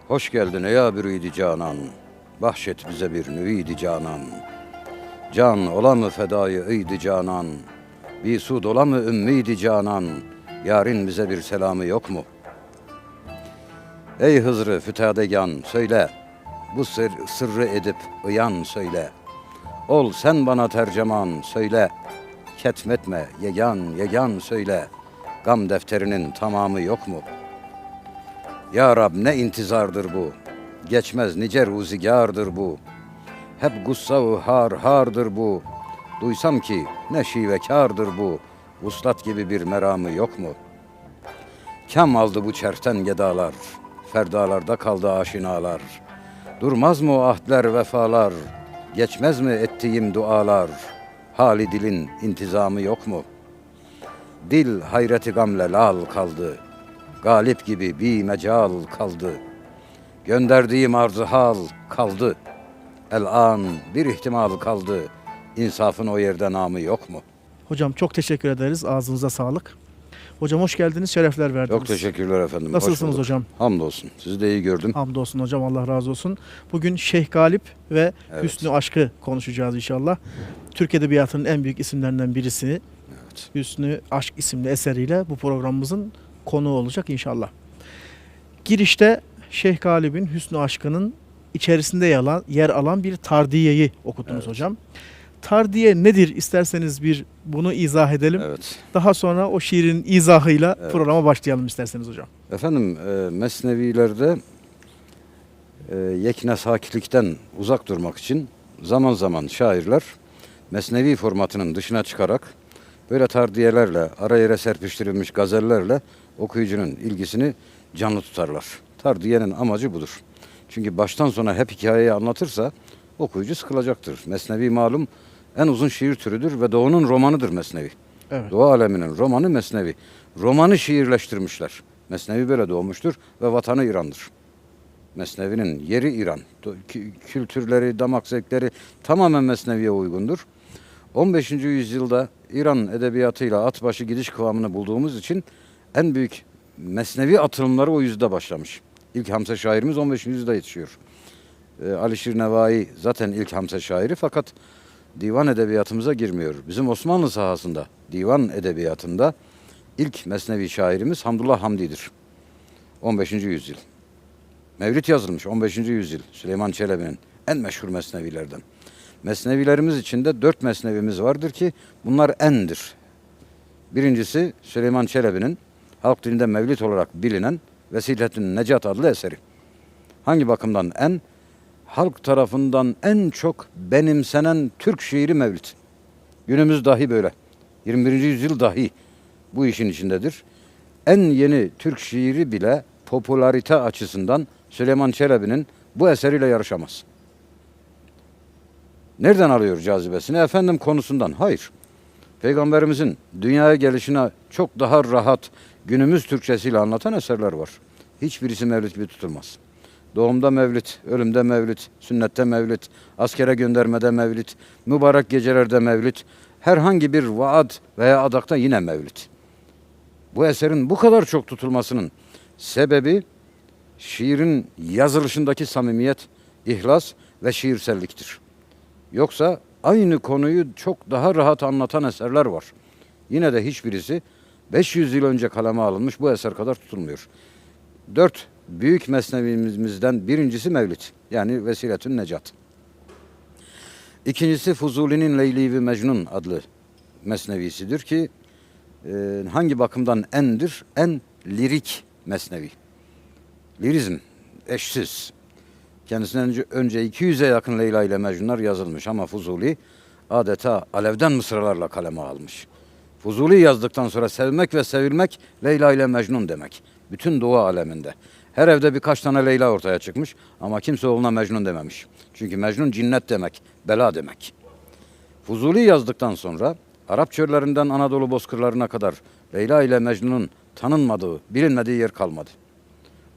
Hoş geldin ey abirüydi canan, bahşet bize bir nüvidi canan. Can ola mı fedayı ıydı canan, bir sud ola mı ümmiydi canan, yarın bize bir selamı yok mu? Ey Hızrı fütadegan söyle, bu sırrı edip ıyan söyle. Ol sen bana terceman söyle, ketmetme yegan yegan söyle. Gam defterinin tamamı yok mu? Ya Rab ne intizardır bu, geçmez nice ruzigardır bu. Hep gussa-u har hardır bu, duysam ki ne şivekârdır bu. Vuslat gibi bir meramı yok mu? Kam aldı bu çerten gedalar, ferdalarda kaldı aşinalar. Durmaz mı o ahdler vefalar, geçmez mi ettiğim dualar? Hali dilin intizamı yok mu? Dil hayreti gamle lal kaldı, galip gibi bir mecal kaldı. Gönderdiğim arzı hal kaldı, el-an bir ihtimal kaldı. İnsafın o yerde namı yok mu? Hocam çok teşekkür ederiz. Ağzınıza sağlık. Hocam hoş geldiniz. Şerefler verdiniz. Çok teşekkürler efendim. Nasılsınız Hoş bulduk. hocam? Hamdolsun. Sizi de iyi gördüm. Hamdolsun hocam. Allah razı olsun. Bugün Şeyh Galip ve Evet. Hüsnü Aşk'ı konuşacağız inşallah. Türk Edebiyatı'nın en büyük isimlerinden birisi. Evet. Hüsnü Aşk isimli eseriyle bu programımızın konuğu olacak inşallah. Girişte Şeyh Galip'in Hüsnü Aşk'ının içerisinde yer alan bir tardiyeyi okuttunuz Evet. hocam. Tardiye nedir? İsterseniz bir bunu izah edelim. Evet. Daha sonra o şiirin izahıyla Evet. programa başlayalım isterseniz hocam. Efendim mesnevilerde yeknesakilikten uzak durmak için zaman zaman şairler mesnevi formatının dışına çıkarak böyle tardiyelerle, ara yere serpiştirilmiş gazellerle okuyucunun ilgisini canlı tutarlar. Tardiyenin amacı budur. Çünkü baştan sona hep hikayeyi anlatırsa okuyucu sıkılacaktır. Mesnevi malum en uzun şiir türüdür ve Doğu'nun romanıdır Mesnevi. Evet. Doğu aleminin romanı Mesnevi. Romanı şiirleştirmişler. Mesnevi böyle doğmuştur ve vatanı İran'dır. Mesnevi'nin yeri İran. Kültürleri, damak zevkleri tamamen Mesnevi'ye uygundur. 15. yüzyılda İran edebiyatıyla at başı gidiş kıvamını bulduğumuz için en büyük Mesnevi atılımları o yüzyılda başlamış. İlk Hamse şairimiz 15. yüzyılda yetişiyor. Alişir Nevai zaten ilk Hamse şairi fakat divan edebiyatımıza girmiyor. Bizim Osmanlı sahasında, divan edebiyatında ilk Mesnevi şairimiz Hamdullah Hamdi'dir. 15. yüzyıl. Mevlid yazılmış 15. yüzyıl. Süleyman Çelebi'nin en meşhur mesnevilerden. Mesnevilerimiz içinde 4 mesnevimiz vardır ki bunlar endir. Birincisi Süleyman Çelebi'nin halk dilinde Mevlid olarak bilinen Vesiletün Necat adlı eseri. Hangi bakımdan en? Halk tarafından en çok benimsenen Türk şiiri Mevlid. Günümüz dahi böyle. 21. yüzyıl dahi bu işin içindedir. En yeni Türk şiiri bile popülarite açısından Süleyman Çelebi'nin bu eseriyle yarışamaz. Nereden alıyor cazibesini? Efendim konusundan. Hayır. Peygamberimizin dünyaya gelişine çok daha rahat günümüz Türkçesiyle anlatan eserler var. Hiçbirisi Mevlid gibi tutulmaz. Doğumda Mevlid, ölümde Mevlid, sünnette Mevlid, askere göndermede Mevlid, mübarek gecelerde Mevlid, herhangi bir vaat veya adakta yine Mevlid. Bu eserin bu kadar çok tutulmasının sebebi şiirin yazılışındaki samimiyet, ihlas ve şiirselliktir. Yoksa aynı konuyu çok daha rahat anlatan eserler var. Yine de hiçbirisi 500 yıl önce kaleme alınmış bu eser kadar tutulmuyor. 4 büyük mesnevimizden birincisi Mevlid. Yani Vesiletün Necat. İkincisi Fuzuli'nin Leyli ve Mecnun adlı mesnevisidir ki hangi bakımdan endir? En lirik mesnevi. Lirizm, eşsiz. Kendisinden önce 200'e yakın Leyla ile Mecnunlar yazılmış ama Fuzuli adeta alevden mısralarla kaleme almış. Fuzuli yazdıktan sonra sevmek ve sevilmek Leyla ile Mecnun demek. Bütün Doğu aleminde. Her evde birkaç tane Leyla ortaya çıkmış ama kimse oğluna Mecnun dememiş. Çünkü Mecnun cinnet demek, bela demek. Fuzuli yazdıktan sonra Arap çöllerinden Anadolu bozkırlarına kadar Leyla ile Mecnun'un tanınmadığı, bilinmediği yer kalmadı.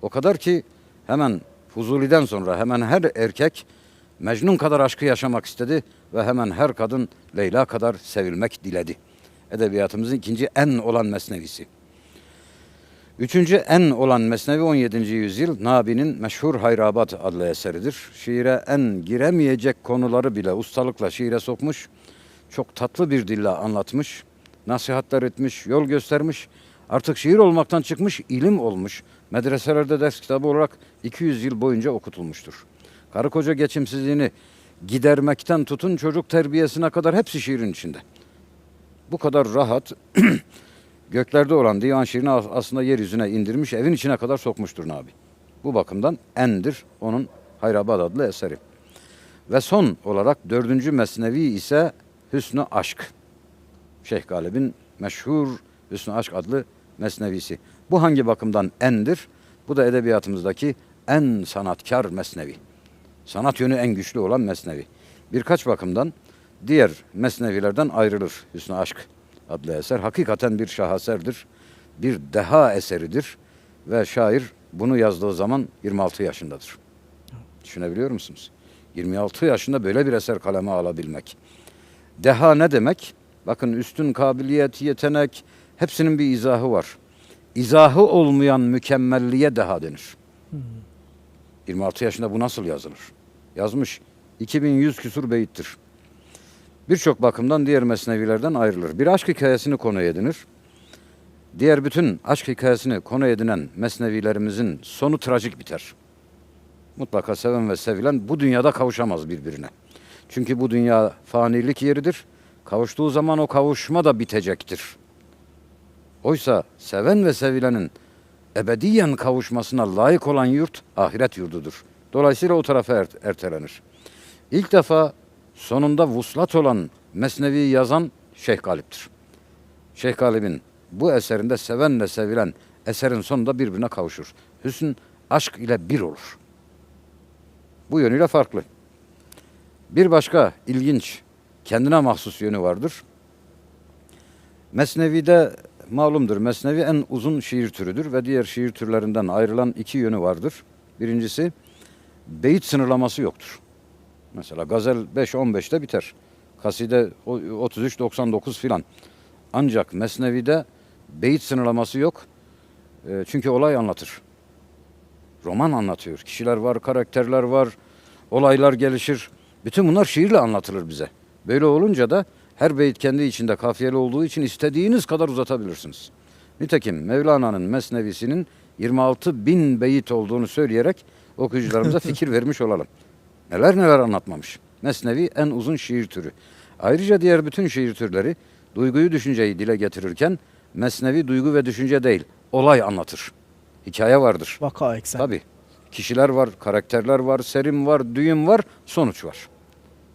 O kadar ki hemen Fuzuli'den sonra hemen her erkek Mecnun kadar aşkı yaşamak istedi ve hemen her kadın Leyla kadar sevilmek diledi. Edebiyatımızın ikinci en olan mesnevisi. Üçüncü en olan Mesnevi 17. yüzyıl Nabi'nin meşhur Hayrabat adlı eseridir. Şiire en giremeyecek konuları bile ustalıkla şiire sokmuş, çok tatlı bir dille anlatmış, nasihatler etmiş, yol göstermiş. Artık şiir olmaktan çıkmış, ilim olmuş. Medreselerde ders kitabı olarak 200 yıl boyunca okutulmuştur. Karı koca geçimsizliğini gidermekten tutun çocuk terbiyesine kadar hepsi şiirin içinde. Bu kadar rahat, göklerde olan divan şiirini aslında yeryüzüne indirmiş, evin içine kadar sokmuştur Nabi. Bu bakımdan endir onun Hayrabat adlı eseri. Ve son olarak 4. mesnevi ise Hüsnü Aşk. Şeyh Galip'in meşhur Hüsnü Aşk adlı mesnevisi. Bu hangi bakımdan endir? Bu da edebiyatımızdaki en sanatkar mesnevi. Sanat yönü en güçlü olan mesnevi. Birkaç bakımdan diğer mesnevilerden ayrılır Hüsnü Aşk adlı eser. Hakikaten bir şaheserdir. Bir deha eseridir. Ve şair bunu yazdığı zaman 26 yaşındadır. Düşünebiliyor musunuz? 26 yaşında böyle bir eser kaleme alabilmek. Deha ne demek? Bakın üstün kabiliyet, yetenek hepsinin bir izahı var. İzahı olmayan mükemmelliğe deha denir. 26 yaşında bu nasıl yazılır? Yazmış. 2100 küsur beyittir. Birçok bakımdan diğer mesnevilerden ayrılır. Bir aşk hikayesini konu edinir. Diğer bütün aşk hikayesini konu edinen mesnevilerimizin sonu trajik biter. Mutlaka seven ve sevilen bu dünyada kavuşamaz birbirine. Çünkü bu dünya fanilik yeridir. Kavuştuğu zaman o kavuşma da bitecektir. Oysa seven ve sevilenin ebediyen kavuşmasına layık olan yurt ahiret yurdudur. Dolayısıyla o tarafa ertelenir. İlk defa sonunda vuslat olan mesnevi yazan Şeyh Galip'tir. Şeyh Galip'in bu eserinde sevenle sevilen eserin sonunda birbirine kavuşur. Hüsn aşk ile bir olur. Bu yönüyle farklı. Bir başka ilginç, kendine mahsus yönü vardır. Mesnevi'de malumdur. Mesnevi en uzun şiir türüdür ve diğer şiir türlerinden ayrılan iki yönü vardır. Birincisi, beyit sınırlaması yoktur. Mesela gazel 5-15'te biter. Kaside 33-99 filan. Ancak Mesnevi'de beyit sınırlaması yok. Çünkü olay anlatır. Roman anlatıyor. Kişiler var, karakterler var, olaylar gelişir. Bütün bunlar şiirle anlatılır bize. Böyle olunca da her beyit kendi içinde kafiyeli olduğu için istediğiniz kadar uzatabilirsiniz. Nitekim Mevlana'nın Mesnevisinin 26 bin beyit olduğunu söyleyerek okuyucularımıza fikir vermiş olalım. Neler neler anlatmamış. Mesnevi en uzun şiir türü. Ayrıca diğer bütün şiir türleri duyguyu, düşünceyi dile getirirken Mesnevi duygu ve düşünce değil, olay anlatır. Hikaye vardır. Vaka eksen. Tabii. Kişiler var, karakterler var, serim var, düğüm var, sonuç var.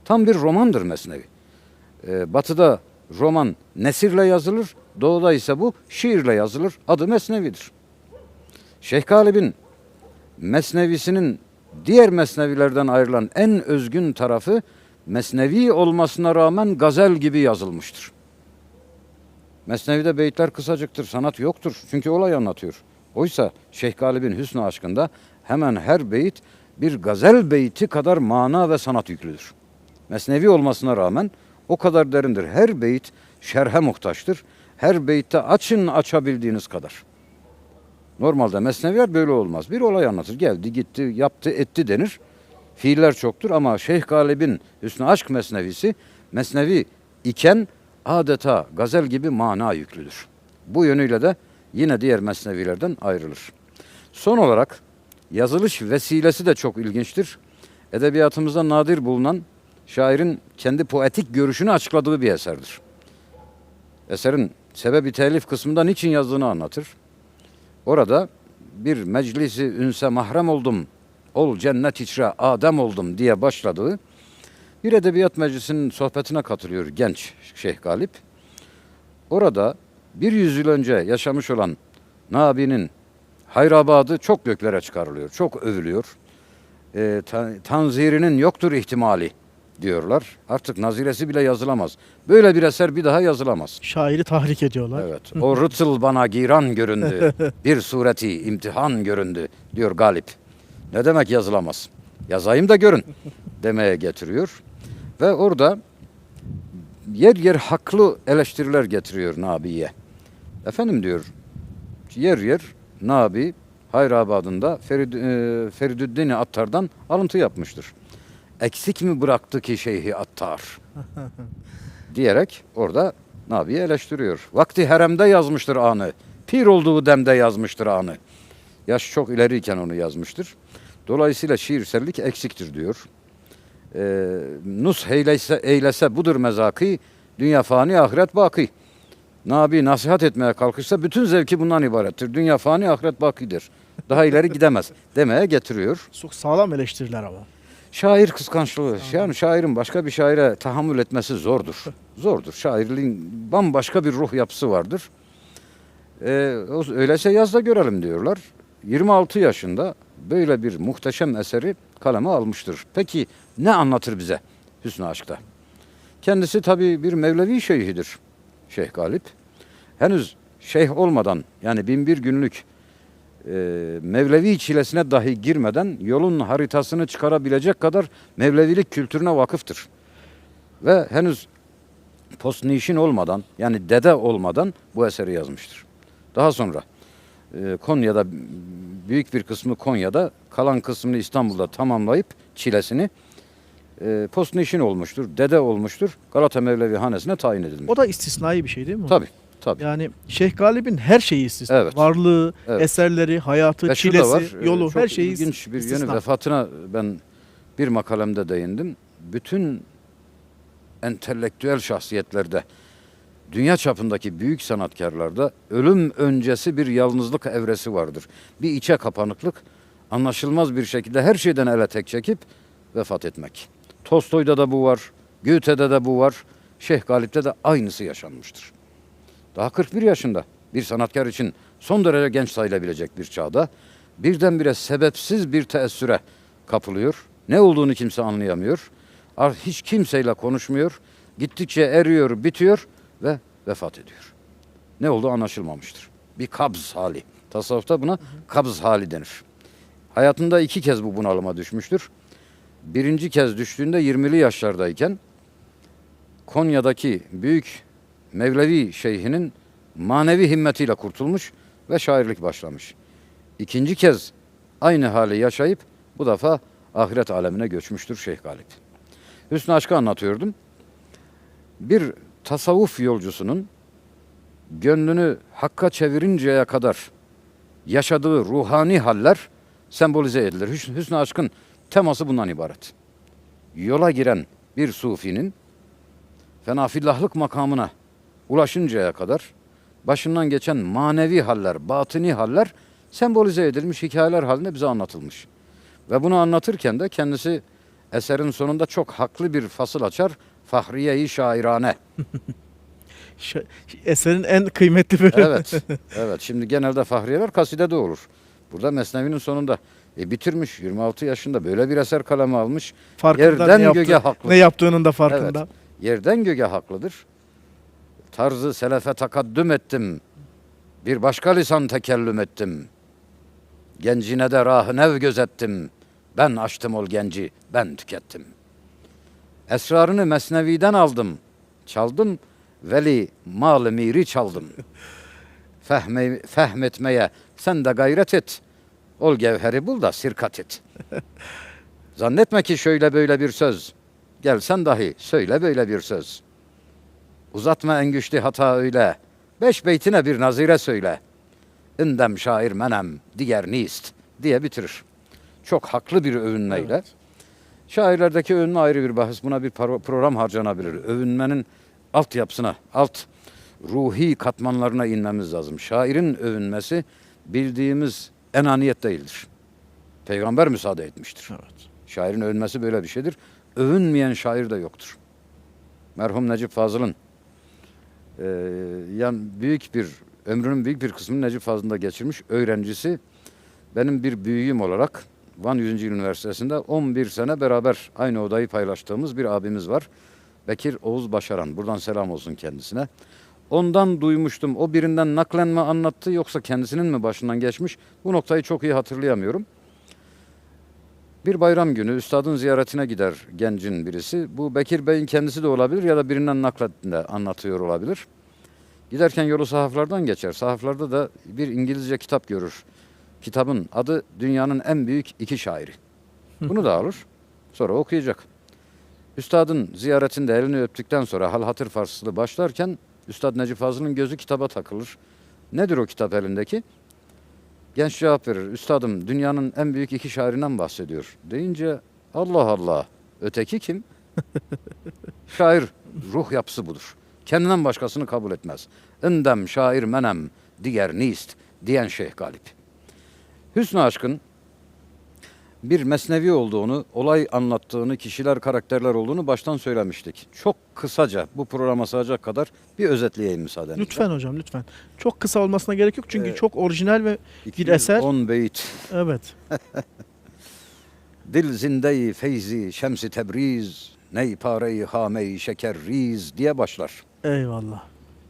Tam bir romandır Mesnevi. Batı'da roman nesirle yazılır, Doğu'da ise bu şiirle yazılır. Adı Mesnevi'dir. Şeyh Galip'in Mesnevisinin diğer mesnevilerden ayrılan en özgün tarafı mesnevi olmasına rağmen gazel gibi yazılmıştır. Mesnevi'de beyitler kısacıktır, sanat yoktur. Çünkü olay anlatıyor. Oysa Şeyh Galip'in Hüsnü Aşkı'nda hemen her beyit bir gazel beyti kadar mana ve sanat yüklüdür. Mesnevi olmasına rağmen o kadar derindir. Her beyit şerhe muhtaçtır. Her beytte açın açabildiğiniz kadar. Normalde mesneviler böyle olmaz. Bir olay anlatır. Geldi, gitti, yaptı, etti denir. Fiiller çoktur ama Şeyh Galip'in Hüsnü Aşk mesnevisi mesnevi iken adeta gazel gibi mana yüklüdür. Bu yönüyle de yine diğer mesnevilerden ayrılır. Son olarak yazılış vesilesi de çok ilginçtir. Edebiyatımızda nadir bulunan şairin kendi poetik görüşünü açıkladığı bir eserdir. Eserin sebebi telif kısmında niçin yazdığını anlatır. Orada bir meclisi ünse mahrem oldum, ol cennet içre Adem oldum diye başladığı bir edebiyat meclisinin sohbetine katılıyor genç Şeyh Galip. Orada 100 yıl önce yaşamış olan Nabi'nin Hayrabat'ı çok göklere çıkarılıyor, çok övülüyor. Tanzirinin yoktur ihtimali diyorlar. Artık naziresi bile yazılamaz. Böyle bir eser bir daha yazılamaz. Şairi tahrik ediyorlar. Evet. O rıtıl bana giran göründü. Bir sureti imtihan göründü diyor Galip. Ne demek yazılamaz? Yazayım da görün demeye getiriyor. Ve orada yer yer haklı eleştiriler getiriyor Nabi'ye. Efendim diyor, yer yer Nabi Hayrabadı'nda Feridüddin Attar'dan alıntı yapmıştır. Eksik mi bıraktı ki Şeyhi Attar diyerek orada Nabi'yi eleştiriyor. Vakti haremde yazmıştır anı. Pir olduğu demde yazmıştır anı. Yaş çok ileriyken onu yazmıştır. Dolayısıyla şiirsellik eksiktir diyor. Nus eylese budur mezaki, dünya fani ahiret baki. Nabi nasihat etmeye kalkışsa bütün zevki bundan ibarettir. Dünya fani ahiret bakidir. Daha ileri gidemez demeye getiriyor. Çok sağlam eleştiriler ama. Şair kıskançlığı. Yani şairin başka bir şaire tahammül etmesi zordur. Zordur. Şairliğin bambaşka bir ruh yapısı vardır. Öyleyse yaz da görelim diyorlar. 26 yaşında böyle bir muhteşem eseri kaleme almıştır. Peki ne anlatır bize Hüsnü Aşk'ta? Kendisi tabii bir Mevlevi şeyhidir Şeyh Galip. Henüz şeyh olmadan yani 1001 günlük Mevlevi çilesine dahi girmeden yolun haritasını çıkarabilecek kadar Mevlevilik kültürüne vakıftır. Ve henüz postnişin olmadan yani dede olmadan bu eseri yazmıştır. Daha sonra Konya'da büyük bir kısmı Konya'da kalan kısmını İstanbul'da tamamlayıp çilesini postnişin olmuştur, dede olmuştur. Galata Mevlevi Hanesi'ne tayin edilmiş. O da istisnai bir şey değil mi? Tabii, tabii. Yani Şeyh Galip'in her şeyi istisna. Evet. Varlığı, Evet. eserleri, hayatı, Ve şu da çilesi, var, yolu çok her şeyi ilginç bir istisna. yönü vefatına ben bir makalemde değindim. Bütün entelektüel şahsiyetlerde, dünya çapındaki büyük sanatkarlarda ölüm öncesi bir yalnızlık evresi vardır. Bir içe kapanıklık, anlaşılmaz bir şekilde her şeyden ele tek çekip vefat etmek. Tolstoy'da da bu var, Goethe'de de bu var, Şeyh Galip'te de aynısı yaşanmıştır. Daha 41 yaşında bir sanatkar için son derece genç sayılabilecek bir çağda birdenbire sebepsiz bir teessüre kapılıyor. Ne olduğunu kimse anlayamıyor. Hiç kimseyle konuşmuyor. Gittikçe eriyor, bitiyor ve vefat ediyor. Ne olduğu anlaşılmamıştır. Bir kabz hali. Tasavvufta buna kabz hali denir. Hayatında 2 kez bu bunalıma düşmüştür. Birinci kez düştüğünde 20'li yaşlardayken Konya'daki büyük Mevlevi şeyhinin manevi himmetiyle kurtulmuş ve şairlik başlamış. İkinci kez aynı hali yaşayıp bu defa ahiret alemine göçmüştür Şeyh Galip. Hüsnü Aşk'ı anlatıyordum. Bir tasavvuf yolcusunun gönlünü hakka çevirinceye kadar yaşadığı ruhani haller sembolize edilir. Hüsnü Aşk'ın teması bundan ibaret. Yola giren bir sufinin fenafillahlık makamına ulaşıncaya kadar başından geçen manevi haller, batini haller sembolize edilmiş hikayeler halinde bize anlatılmış. Ve bunu anlatırken de kendisi eserin sonunda çok haklı bir fasıl açar. Fahriye-i şairane. Eserin en kıymetli bölümü. Evet, evet. Şimdi genelde fahriyeler kasidede olur. Burada Mesnevi'nin sonunda bitirmiş 26 yaşında böyle bir eser kaleme almış. Farkında Yerden göğe haklı. ne yaptığının da farkında. Evet, yerden göğe haklıdır. Tarzı selefe takaddüm ettim. Bir başka lisan tekellüm ettim. Gencine de rah-ı nev gözettim. Ben açtım ol genci, ben tükettim. Esrarını Mesnevi'den aldım. Çaldım, veli mal-ı miri çaldım. Fehmetmeye sen de gayret et. Ol gevheri bul da sirkat et. Zannetme ki şöyle böyle bir söz. Gel sen dahi söyle böyle bir söz. Uzatma en güçlü hata öyle. 5 beytine bir nazire söyle. İndem şair menem, diğer nist diye bitirir. Çok haklı bir övünmeyle. Evet. Şairlerdeki övünme ayrı bir bahis. Buna bir program harcanabilir. Övünmenin altyapısına, ruhi katmanlarına inmemiz lazım. Şairin övünmesi bildiğimiz enaniyet değildir. Peygamber müsaade etmiştir. Evet. Şairin övünmesi böyle bir şeydir. Övünmeyen şair de yoktur. Merhum Necip Fazıl'ın yani ömrünün büyük bir kısmını Necip Fazıl'da geçirmiş öğrencisi benim bir büyüğüm olarak Van 100. Yıl Üniversitesi'nde 11 sene beraber aynı odayı paylaştığımız bir abimiz var. Bekir Oğuz Başaran. Buradan selam olsun kendisine. Ondan duymuştum. O birinden naklen mi anlattı yoksa kendisinin mi başından geçmiş? Bu noktayı çok iyi hatırlayamıyorum. Bir bayram günü üstadın ziyaretine gider gencin birisi. Bu Bekir Bey'in kendisi de olabilir ya da birinden naklen de anlatıyor olabilir. Giderken yolu sahaflardan geçer. Sahaflarda da bir İngilizce kitap görür. Kitabın adı Dünyanın en büyük iki şairi. Bunu da alır. Sonra okuyacak. Üstadın ziyaretinde elini öptükten sonra hal hatır faslı başlarken Üstad Necip Fazıl'ın gözü kitaba takılır. Nedir o kitap elindeki? Genç cevap verir. Üstadım dünyanın en büyük iki şairinden bahsediyor. Deyince Allah Allah. Öteki kim? Şair ruh yapısı budur. Kendinden başkasını kabul etmez. Indem şair menem diğer nist diyen Şeyh Galip. Hüsnü aşkın bir mesnevi olduğunu, olay anlattığını, kişiler, karakterler olduğunu baştan söylemiştik. Çok kısaca bu programa sığacak kadar bir özetleyeyim müsaadenizle. Lütfen hocam, lütfen. Çok kısa olmasına gerek yok çünkü çok orijinal ve bir 210 eser. beyt. Evet. Dil zindeyi feyzi şemsi tebriz, ney pareyi hame-i şekerriz diye başlar. Eyvallah.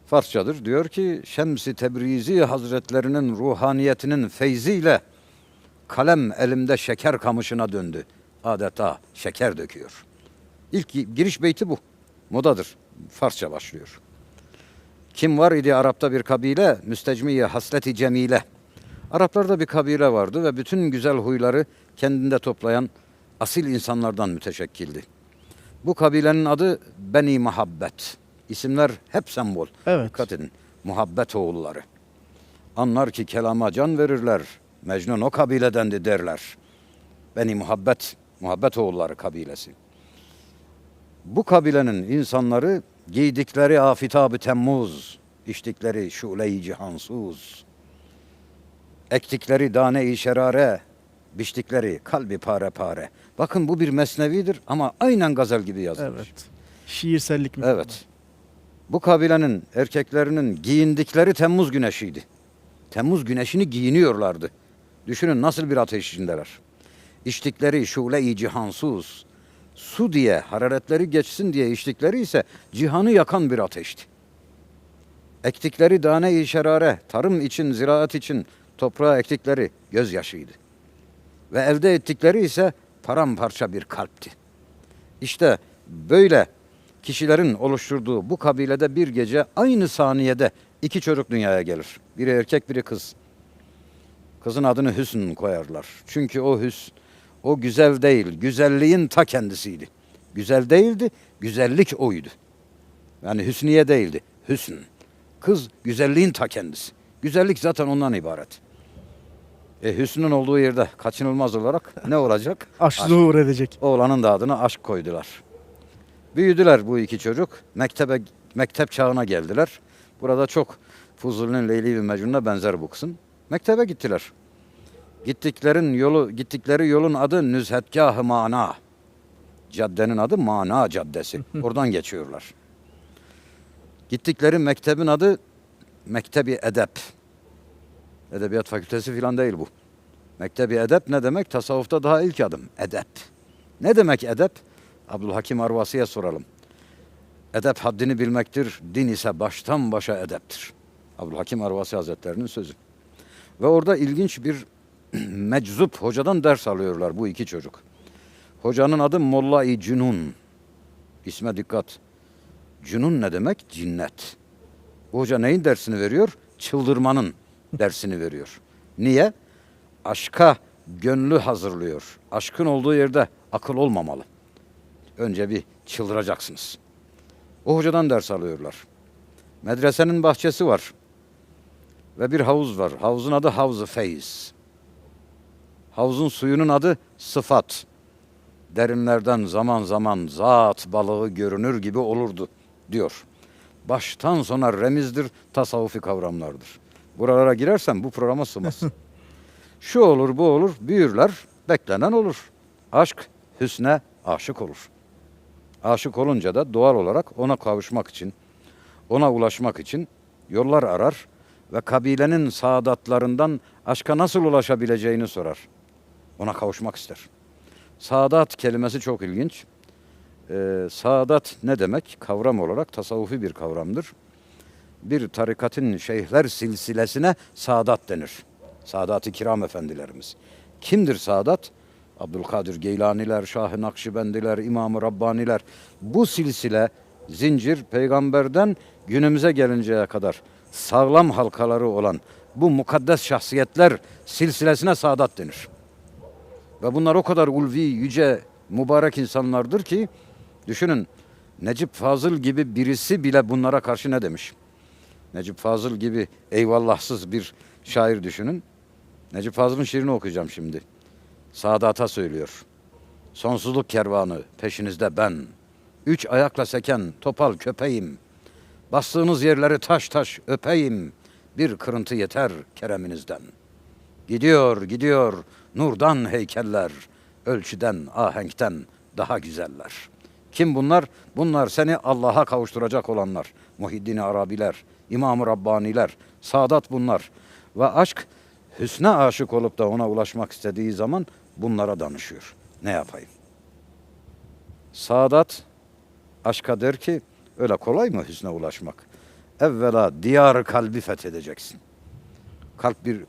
Farsçadır. Diyor ki Şems-i Tebrizi Hazretlerinin ruhaniyetinin feyziyle kalem elimde şeker kamışına döndü. Adeta şeker döküyor. İlk giriş beyti bu. Modadır. Farsça başlıyor. Kim var idi Arap'ta bir kabile, müstecmiye hasleti cemile. Araplarda bir kabile vardı ve bütün güzel huyları kendinde toplayan asil insanlardan müteşekkildi. Bu kabilenin adı Beni Muhabbet. İsimler hep sembol. Evet. Dikkat edin. Muhabbet oğulları. Anlar ki kelama can verirler. Mecnun o kabiledendi derler. Beni Muhabbet, Muhabbet oğulları kabilesi. Bu kabilenin insanları giydikleri afitab-ı temmuz, içtikleri şule-i cihansuz, ektikleri dane-i şerare, biçtikleri kalbi pare pare. Bakın bu bir mesnevidir ama aynen gazel gibi yazılmış. Evet. Şiirsellik mi? Evet. Bu kabilenin erkeklerinin giyindikleri Temmuz güneşiydi. Temmuz güneşini giyiniyorlardı. Düşünün nasıl bir ateş içindeler. İçtikleri şule-i cihansuz, su diye hararetleri geçsin diye içtikleri ise cihanı yakan bir ateşti. Ektikleri dane-i şerare, tarım için, ziraat için toprağa ektikleri gözyaşıydı. Ve elde ettikleri ise paramparça bir kalpti. İşte böyle kişilerin oluşturduğu bu kabilede bir gece aynı saniyede iki çocuk dünyaya gelir. Biri erkek, biri kız. Kızın adını Hüsn koyarlar. Çünkü o hüsn, o güzel değil, güzelliğin ta kendisiydi. Güzel değildi, güzellik oydu. Yani hüsniye değildi, hüsn. Kız güzelliğin ta kendisi. Güzellik zaten ondan ibaret. Hüsnün olduğu yerde kaçınılmaz olarak ne olacak? Aşk zuhur edecek. Oğlanın da adına aşk koydular. Büyüdüler bu iki çocuk. Mektep çağına geldiler. Burada çok Fuzuli'nin Leyli ve Mecnun'a benzer bu kısım. Mektebe gittiler. Gittikleri yolun adı Nüzhetgâh-ı Mana. Caddenin adı Mana Caddesi. Oradan geçiyorlar. Gittikleri mektebin adı Mektebi Edep. Edebiyat fakültesi falan değil bu. Mektebi Edep ne demek? Tasavvufta daha ilk adım. Edep. Ne demek edep? Abdülhakim Arvasi'ye soralım. Edep haddini bilmektir, din ise baştan başa edeptir. Abdülhakim Arvasi Hazretlerinin sözü. Ve orada ilginç bir meczup hocadan ders alıyorlar bu iki çocuk. Hocanın adı Molla-i Cünun. İsme dikkat. Cünun ne demek? Cinnet. Bu hoca neyin dersini veriyor? Çıldırmanın dersini veriyor. Niye? Aşka gönlü hazırlıyor. Aşkın olduğu yerde akıl olmamalı. Önce bir çıldıracaksınız. O hocadan ders alıyorlar. Medresenin bahçesi var. Ve bir havuz var. Havuzun adı Havz-ı Feyz. Havuzun suyunun adı Sıfat. Derinlerden zaman zaman zat balığı görünür gibi olurdu diyor. Baştan sona remizdir, tasavvufi kavramlardır. Buralara girersen bu programa sığmaz. Şu olur, bu olur, büyürler, beklenen olur. Aşk, hüsne aşık olur. Aşık olunca da doğal olarak ona kavuşmak için, ona ulaşmak için yollar arar ve kabilenin saadatlarından aşka nasıl ulaşabileceğini sorar. Ona kavuşmak ister. Saadat kelimesi çok ilginç. Saadat ne demek? Kavram olarak tasavvufi bir kavramdır. Bir tarikatın şeyhler silsilesine saadat denir. Sadat-ı Kiram efendilerimiz. Kimdir saadat? Abdülkadir Geylaniler, Şah-ı Nakşibendiler, İmam-ı Rabbaniler. Bu silsile zincir, peygamberden günümüze gelinceye kadar sağlam halkaları olan bu mukaddes şahsiyetler silsilesine Sadat denir. Ve bunlar o kadar ulvi, yüce, mübarek insanlardır ki düşünün, Necip Fazıl gibi birisi bile bunlara karşı ne demiş? Necip Fazıl gibi eyvallahsız bir şair düşünün. Necip Fazıl'ın şiirini okuyacağım şimdi. Sadat'a söylüyor. Sonsuzluk kervanı peşinizde ben. Üç ayakla seken topal köpeğim. Bastığınız yerleri taş taş öpeyim. Bir kırıntı yeter kereminizden. Gidiyor gidiyor nurdan heykeller. Ölçüden ahenkten daha güzeller. Kim bunlar? Bunlar seni Allah'a kavuşturacak olanlar. Muhiddin Arabiler, İmam-ı Rabbaniler, Sadat bunlar. Ve aşk hüsne aşık olup da ona ulaşmak istediği zaman bunlara danışıyor. Ne yapayım? Sadat aşka der ki öyle kolay mı hüsne ulaşmak? Evvela diyar kalbi fethedeceksin.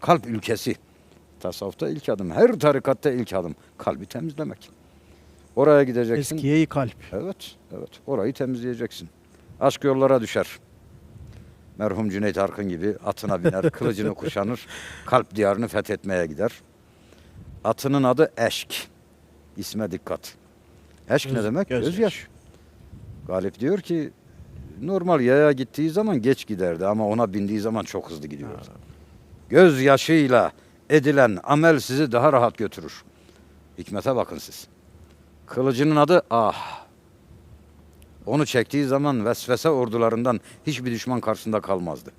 Kalp ülkesi. Tasavvufta ilk adım, her tarikatta ilk adım kalbi temizlemek. Oraya gideceksin. Eskiyeyi kalp. Evet, evet. Orayı temizleyeceksin. Aşk yollara düşer. Merhum Cüneyt Arkın gibi atına biner, kılıcını kuşanır, kalp diyarını fethetmeye gider. Atının adı Eşk. İsme dikkat. Eşk ne demek? Gözyaş. Galip diyor ki normal yaya gittiği zaman geç giderdi ama ona bindiği zaman çok hızlı gidiyordu. Gözyaşıyla edilen amel sizi daha rahat götürür. Hikmete bakın siz. Kılıcının adı Ah. Onu çektiği zaman vesvese ordularından hiçbir düşman karşısında kalmazdı.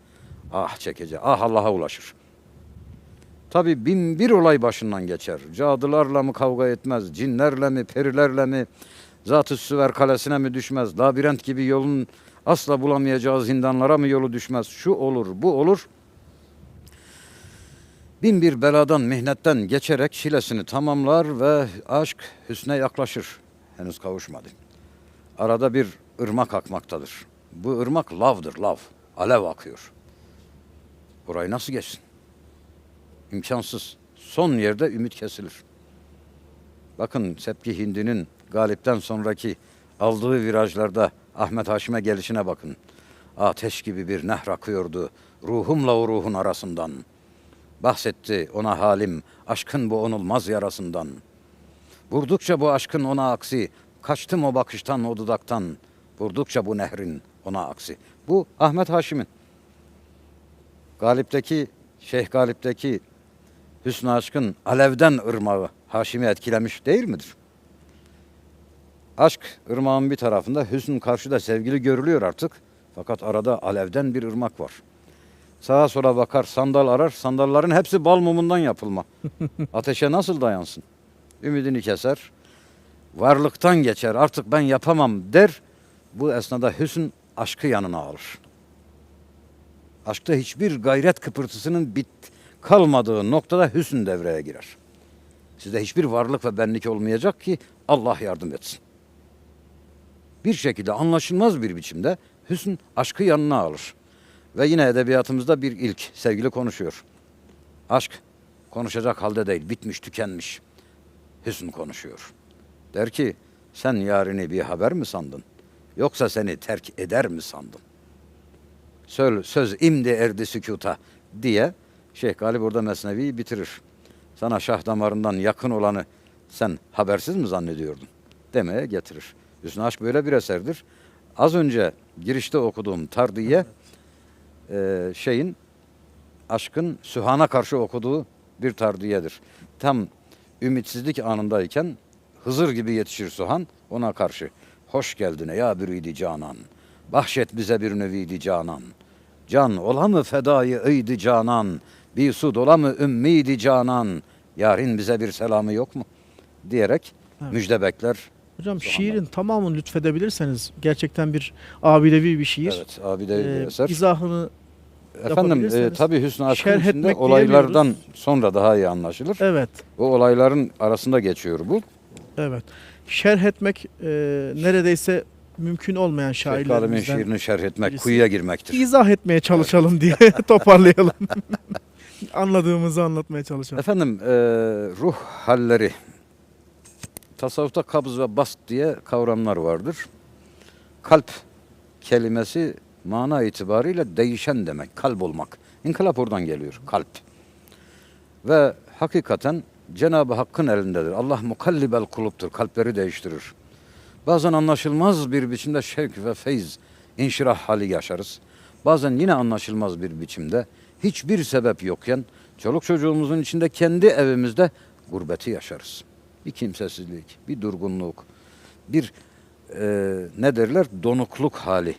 Ah çekece, ah Allah'a ulaşır. Tabi bin bir olay başından geçer. Cadılarla mı kavga etmez, cinlerle mi, perilerle mi, Zat-ı Süver kalesine mi düşmez, labirent gibi yolun asla bulamayacağı zindanlara mı yolu düşmez, şu olur, bu olur. Bin bir beladan, mihnetten geçerek çilesini tamamlar ve aşk hüsne yaklaşır. Henüz kavuşmadı. Arada bir ırmak akmaktadır. Bu ırmak lavdır, lav. Alev akıyor. Orayı nasıl geçsin? İmkansız. Son yerde ümit kesilir. Bakın Sepki Hindi'nin Galip'ten sonraki aldığı virajlarda Ahmet Haşim'e gelişine bakın. Ateş gibi bir nehr akıyordu ruhumla o ruhun arasından. Bahsetti ona halim aşkın bu onulmaz yarasından. Vurdukça bu aşkın ona aksi, kaçtım o bakıştan o dudaktan. Vurdukça bu nehrin ona aksi. Bu Ahmet Haşim'in. Galip'teki, Şeyh Galip'teki hüsnü aşkın alevden ırmağı Haşim'i etkilemiş değil midir? Aşk ırmağın bir tarafında, hüsn karşıda sevgili görülüyor artık. Fakat arada alevden bir ırmak var. Sağa sola bakar, sandal arar. Sandalların hepsi bal mumundan yapılma. Ateşe nasıl dayansın? Ümidini keser. Varlıktan geçer. Artık ben yapamam der. Bu esnada hüsn aşkı yanına alır. Aşkta hiçbir gayret kıpırtısının kalmadığı noktada hüsn devreye girer. Sizde hiçbir varlık ve benlik olmayacak ki Allah yardım etsin. Bir şekilde anlaşılmaz bir biçimde hüsn aşkı yanına alır. Ve yine edebiyatımızda bir ilk, sevgili konuşuyor. Aşk konuşacak halde değil, bitmiş, tükenmiş. Hüsn konuşuyor. Der ki, sen yarini bir haber mi sandın? Yoksa seni terk eder mi sandın? Söz imdi erdi sükuta diye Şeyh Galip orada Mesnevi'yi bitirir. Sana şah damarından yakın olanı sen habersiz mi zannediyordun? Demeye getirir. Hüsnü Aşk böyle bir eserdir. Az önce girişte okuduğum Tardiye aşkın Sühan'a karşı okuduğu bir tardiyedir. Tam ümitsizlik anındayken Hızır gibi yetişir Sühan ona karşı. Hoş geldin ya bürüydi canan. Bahşet bize bir nevidi canan. Can ola mı fedayı ıydı canan. Bir su dola mı ümmiydi canan. Yarın bize bir selamı yok mu? Diyerek müjde bekler. Hocam şiirin tamamını lütfedebilirseniz gerçekten bir abidevi bir şiir. Evet, abidevi bir eser. İzahını efendim tabii Hüsnü Aşk'ın şerh içinde etmek olaylardan diyemiyoruz. sonra daha iyi anlaşılır. Evet. O olayların arasında geçiyor bu. Evet. Şerh etmek neredeyse mümkün olmayan Şeyh Galip'in şairlerimizden. şiirini şerh etmek, birisi. kuyuya girmektir. İzah etmeye çalışalım diye toparlayalım. Anladığımızı anlatmaya çalışalım. Efendim ruh halleri. Tasavvufta kabz ve bast diye kavramlar vardır. Kalp kelimesi mana itibariyle değişen demek, kalp olmak. İnkılap oradan geliyor, kalp. Ve hakikaten Cenab-ı Hakk'ın elindedir. Allah mukallibel kuluptur, kalpleri değiştirir. Bazen anlaşılmaz bir biçimde şevk ve feyz, inşirah hali yaşarız. Bazen yine anlaşılmaz bir biçimde hiçbir sebep yokken çoluk çocuğumuzun içinde kendi evimizde gurbeti yaşarız. Bir kimsesizlik, bir durgunluk, bir ne derler donukluk hali.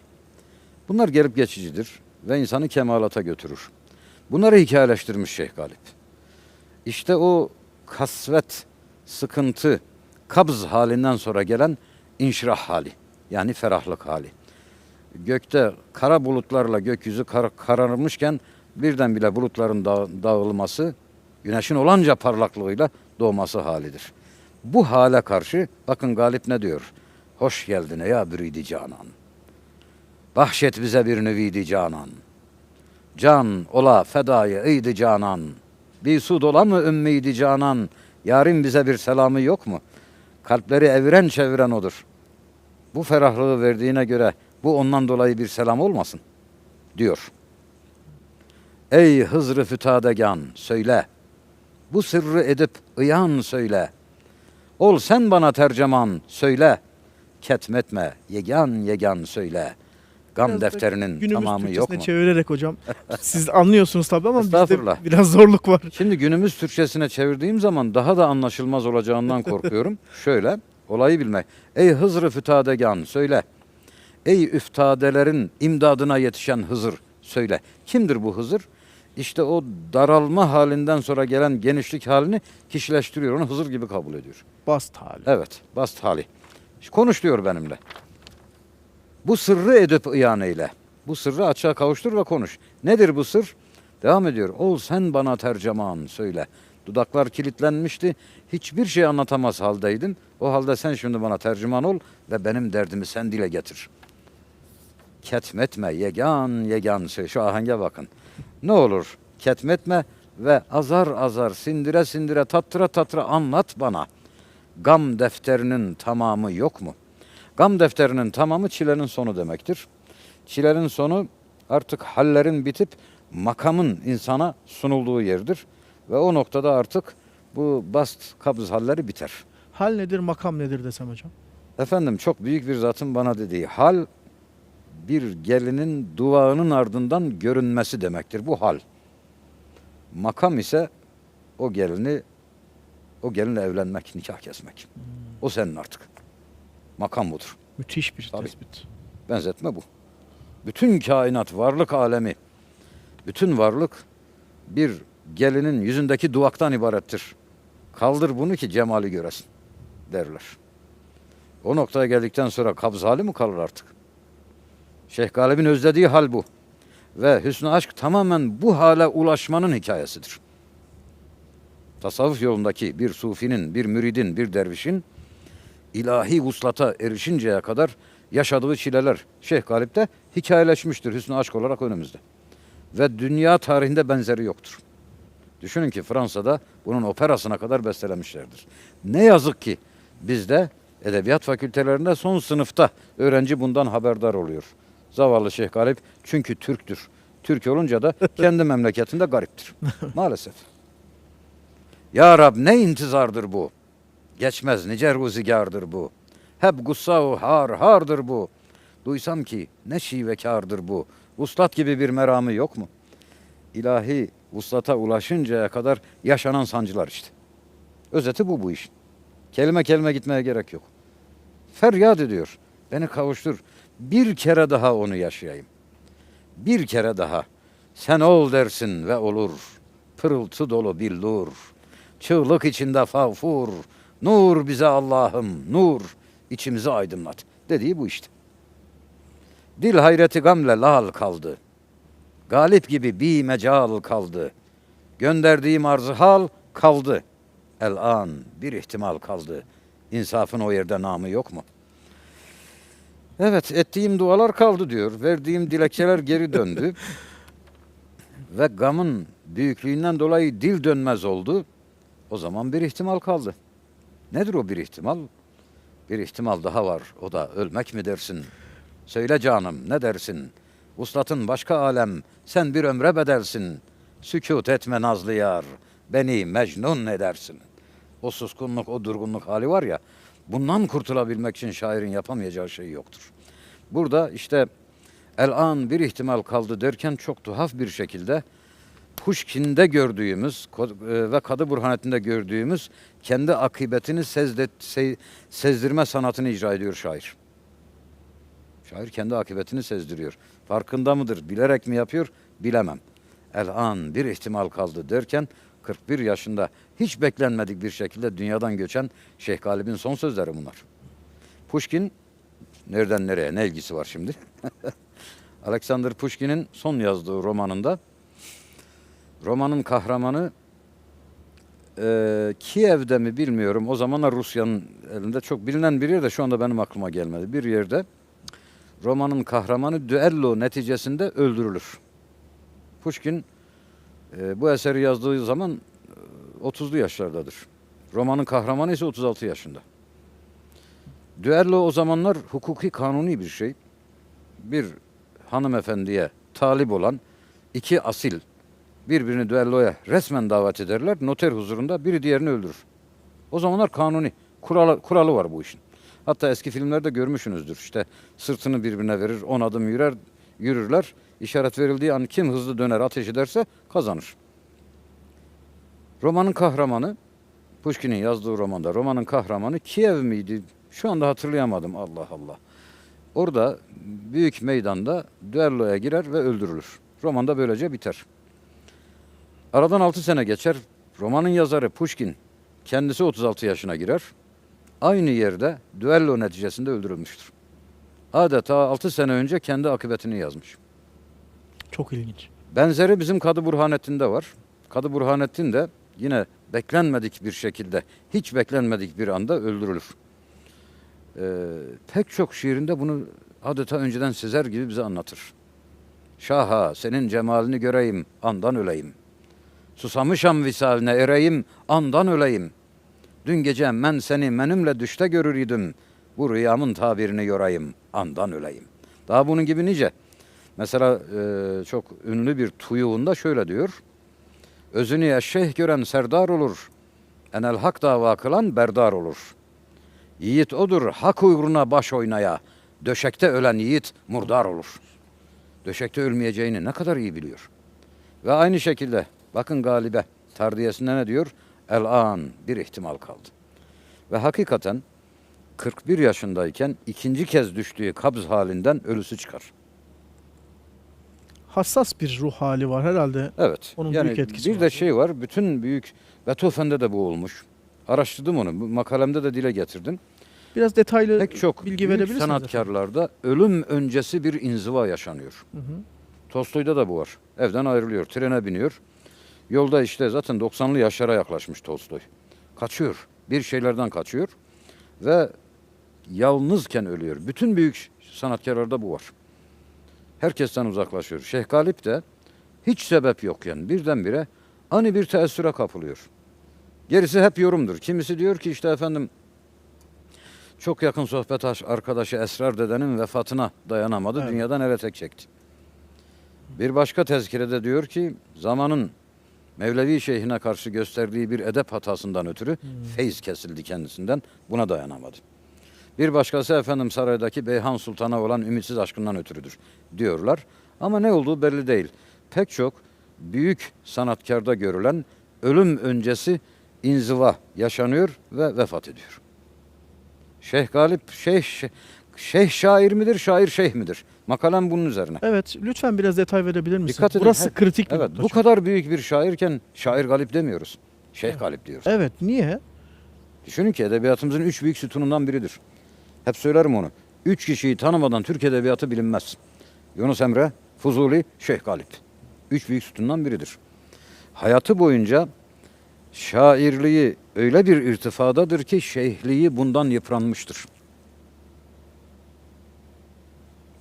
Bunlar gelip geçicidir ve insanı kemalata götürür. Bunları hikayeleştirmiş Şeyh Galip. İşte o kasvet, sıkıntı, kabz halinden sonra gelen inşirah hali. Yani ferahlık hali. Gökte kara bulutlarla gökyüzü kararmışken birdenbire bulutların dağılması, güneşin olanca parlaklığıyla doğması halidir. Bu hale karşı bakın Galip ne diyor? Hoş geldin ya büridi canan. Bahşet bize bir nevidi canan. Can ola fedayı eydi canan. Bir sud ola mı ümmiydi canan. Yarın bize bir selamı yok mu? Kalpleri eviren çeviren odur. Bu ferahlığı verdiğine göre bu ondan dolayı bir selam olmasın diyor. Ey Hızr-ı Fütadegan söyle. Bu sırrı edip ıyan söyle. Ol sen bana tercüman söyle. Ketmetme yegan yegan söyle. Gam Biraz da defterinin günümüz tamamı yok Türkçesine mu? çevirerek hocam. Siz anlıyorsunuz tabii ama bizde Estağfurullah. biraz zorluk var. Şimdi günümüz Türkçesine çevirdiğim zaman daha da anlaşılmaz olacağından korkuyorum. Şöyle, olayı bilmek. Ey Hızr-ı Fütadegan söyle. Ey üftadelerin imdadına yetişen Hızır söyle. Kimdir bu Hızır? İşte o daralma halinden sonra gelen genişlik halini kişileştiriyor. Onu Hızır gibi kabul ediyor. Bast hali. Evet, bast hali. Konuş diyor benimle. Bu sırrı edip iyan eyle. Bu sırrı açığa kavuştur ve konuş. Nedir bu sır? Devam ediyor. Ol sen bana tercüman söyle. Dudaklar kilitlenmişti. Hiçbir şey anlatamaz haldeydim. O halde sen şimdi bana tercüman ol ve benim derdimi sen dile getir. Ketmetme yegan yegan söyle. Şu ahenge bakın. Ne olur ketmetme ve azar azar sindire sindire tattıra tattıra anlat bana. Gam defterinin tamamı yok mu? Gam defterinin tamamı çilenin sonu demektir. Çilenin sonu artık hallerin bitip makamın insana sunulduğu yerdir. Ve o noktada artık bu bast kabz halleri biter. Hal nedir, makam nedir desem hocam? Efendim çok büyük bir zatın bana dediği hal bir gelinin duvağının ardından görünmesi demektir. Bu hal. Makam ise o gelinle evlenmek, nikah kesmek. O senin artık. Makam budur. Müthiş bir Tabii. tespit. Benzetme bu. Bütün kainat, varlık alemi, bütün varlık bir gelinin yüzündeki duvaktan ibarettir. Kaldır bunu ki cemali göresin derler. O noktaya geldikten sonra kabz hali mi kalır artık? Şeyh Galip'in özlediği hal bu. Ve hüsnü aşk tamamen bu hale ulaşmanın hikayesidir. Tasavvuf yolundaki bir sufinin, bir müridin, bir dervişin ilahi vuslata erişinceye kadar yaşadığı çileler Şeyh Galip'te hikayeleşmiştir hüsnü aşk olarak önümüzde. Ve dünya tarihinde benzeri yoktur. Düşünün ki Fransa'da bunun operasına kadar bestelemişlerdir. Ne yazık ki bizde edebiyat fakültelerinde son sınıfta öğrenci bundan haberdar oluyor. Zavallı Şeyh Galip çünkü Türktür. Türk olunca da kendi memleketinde gariptir. Maalesef. Ya Rab ne intizardır bu? Geçmez nice ruzigardır bu. Hep gussa-u hardır bu. Duysam ki ne şivekârdır bu. Vuslat gibi bir meramı yok mu? İlahi vuslata ulaşıncaya kadar yaşanan sancılar işte. Özeti bu işin. Kelime kelime gitmeye gerek yok. Feryat ediyor. Beni kavuştur. Bir kere daha onu yaşayayım. Bir kere daha. Sen ol dersin ve olur. Pırıltı dolu billur. Çığlık içinde fağfur. Nur bize Allah'ım nur. İçimizi aydınlat. Dediği bu işte. Dil hayreti gamle lal kaldı. Galip gibi bir mecal kaldı. Gönderdiğim arzı hal kaldı. El an bir ihtimal kaldı. İnsafın o yerde namı yok mu? Evet, ettiğim dualar kaldı diyor. Verdiğim dilekçeler geri döndü. Ve gamın büyüklüğünden dolayı dil dönmez oldu. O zaman bir ihtimal kaldı. Nedir o bir ihtimal? Bir ihtimal daha var. O da ölmek mi dersin? Söyle canım ne dersin? Vuslatın başka alem, sen bir ömre bedelsin. Sükût etme nazlı yar, beni mecnun edersin. O suskunluk, o durgunluk hali var ya, bundan kurtulabilmek için şairin yapamayacağı şey yoktur. Burada işte el-an bir ihtimal kaldı derken çok tuhaf bir şekilde Pushkin'de gördüğümüz ve Kadı Burhanettin'de gördüğümüz kendi akıbetini sezdirme sanatını icra ediyor şair. Şair kendi akıbetini sezdiriyor. Farkında mıdır? Bilerek mi yapıyor? Bilemem. El-an bir ihtimal kaldı derken 41 yaşında hiç beklenmedik bir şekilde dünyadan göçen Şeyh Galip'in son sözleri bunlar. Pushkin nereden nereye ne ilgisi var şimdi? Alexander Pushkin'in son yazdığı romanında romanın kahramanı Kiev'de mi bilmiyorum. O zamanlar Rusya'nın elinde çok bilinen bir yerde şu anda benim aklıma gelmedi. Bir yerde romanın kahramanı düello neticesinde öldürülür. Pushkin bu eseri yazdığı zaman 30'lu yaşlardadır. Romanın kahramanı ise 36 yaşında. Düello o zamanlar hukuki kanuni bir şey. Bir hanımefendiye talip olan iki asil birbirini düelloya resmen davet ederler. Noter huzurunda biri diğerini öldürür. O zamanlar kanuni. Kuralı var bu işin. Hatta eski filmlerde görmüşsünüzdür. İşte sırtını birbirine verir, 10 adım yürürler. İşaret verildiği an kim hızlı döner ateş ederse kazanır. Romanın kahramanı, Pushkin'in yazdığı romanda romanın kahramanı Kiev miydi? Şu anda hatırlayamadım. Allah Allah. Orada büyük meydanda düelloya girer ve öldürülür. Roman da böylece biter. Aradan 6 sene geçer. Romanın yazarı Pushkin kendisi 36 yaşına girer. Aynı yerde düello neticesinde öldürülmüştür. Adeta 6 sene önce kendi akıbetini yazmış. Çok ilginç. Benzeri bizim Kadı Burhanettin'de var. Kadı Burhanettin de yine beklenmedik bir şekilde, hiç beklenmedik bir anda öldürülür. Pek çok şiirinde bunu adeta önceden sezer gibi bize anlatır. Şaha senin cemalini göreyim, andan öleyim. Susamışam visaline ereyim, andan öleyim. Dün gece men seni menimle düşte görür idim. Bu rüyamın tabirini yorayım, andan öleyim. Daha bunun gibi nice. Mesela çok ünlü bir tuyuğunda şöyle diyor. Özünü eşşeh gören serdar olur. Enel hak dava kılan berdar olur. Yiğit odur hak uğruna baş oynaya. Döşekte ölen yiğit murdar olur. Döşekte ölmeyeceğini ne kadar iyi biliyor. Ve aynı şekilde bakın Galibe tardiyesinde ne diyor? El-an bir ihtimal kaldı. Ve hakikaten 41 yaşındayken ikinci kez düştüğü kabz halinden ölüsü çıkar. Hassas bir ruh hali var herhalde. Evet. Onun yani büyük etkisi bir var. de şey var. Bütün büyük Beethoven'de de bu olmuş. Araştırdım onu. Bu makalemde de dile getirdim. Biraz detaylı Pek çok bilgi büyük verebilirsiniz efendim? sanatkarlarda ölüm öncesi bir inziva yaşanıyor. Hı hı. Tolstoy'da da bu var. Evden ayrılıyor, trene biniyor. Yolda işte zaten 90'lı yaşlara yaklaşmış Tolstoy. Kaçıyor. Bir şeylerden kaçıyor ve yalnızken ölüyor. Bütün büyük sanatkarlarda bu var. Herkesten uzaklaşıyor. Şeyh Galip de hiç sebep yokken birdenbire ani bir teessüre kapılıyor. Gerisi hep yorumdur. Kimisi diyor ki işte efendim çok yakın sohbet arkadaşı Esrar dedenin vefatına dayanamadı. Evet. Dünyadan ele tek çekti. Bir başka tezkirede diyor ki zamanın Mevlevi şeyhine karşı gösterdiği bir edep hatasından ötürü feyz kesildi kendisinden. Buna dayanamadı. Bir başkası efendim saraydaki Beyhan Sultan'a olan ümitsiz aşkından ötürüdür diyorlar. Ama ne olduğu belli değil. Pek çok büyük sanatkarda görülen ölüm öncesi inziva yaşanıyor ve vefat ediyor. Şeyh Galip şeyh şair midir, şair şeyh midir? Makalem bunun üzerine. Evet, lütfen biraz detay verebilir misiniz? Dikkat edin. Burası kritik bir Evet, nokta bu çünkü. kadar büyük bir şairken şair Galip demiyoruz. Şeyh Galip diyoruz. Evet, niye? Düşünün ki edebiyatımızın 3 büyük sütunundan biridir. Hep söylerim onu. 3 kişiyi tanımadan Türk edebiyatı bilinmez. Yunus Emre, Fuzuli, Şeyh Galip. 3 büyük sütundan biridir. Hayatı boyunca şairliği öyle bir irtifadadır ki şeyhliği bundan yıpranmıştır.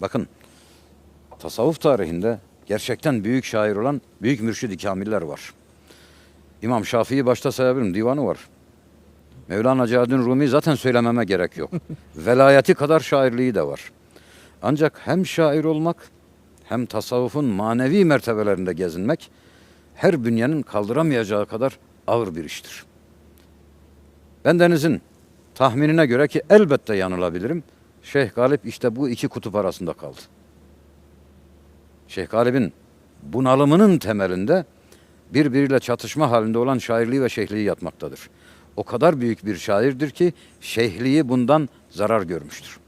Bakın tasavvuf tarihinde gerçekten büyük şair olan büyük mürşid-i kamiller var. İmam Şafii'yi başta sayabilirim. Divanı var. Mevlana Celaleddin Rumi zaten söylememe gerek yok. Velayeti kadar şairliği de var. Ancak hem şair olmak hem tasavvufun manevi mertebelerinde gezinmek her bünyenin kaldıramayacağı kadar ağır bir iştir. Bendenizin tahminine göre ki elbette yanılabilirim, Şeyh Galip işte bu iki kutup arasında kaldı. Şeyh Galip'in bunalımının temelinde birbiriyle çatışma halinde olan şairliği ve şeyhliği yatmaktadır. O kadar büyük bir şairdir ki şeyhliği bundan zarar görmüştür.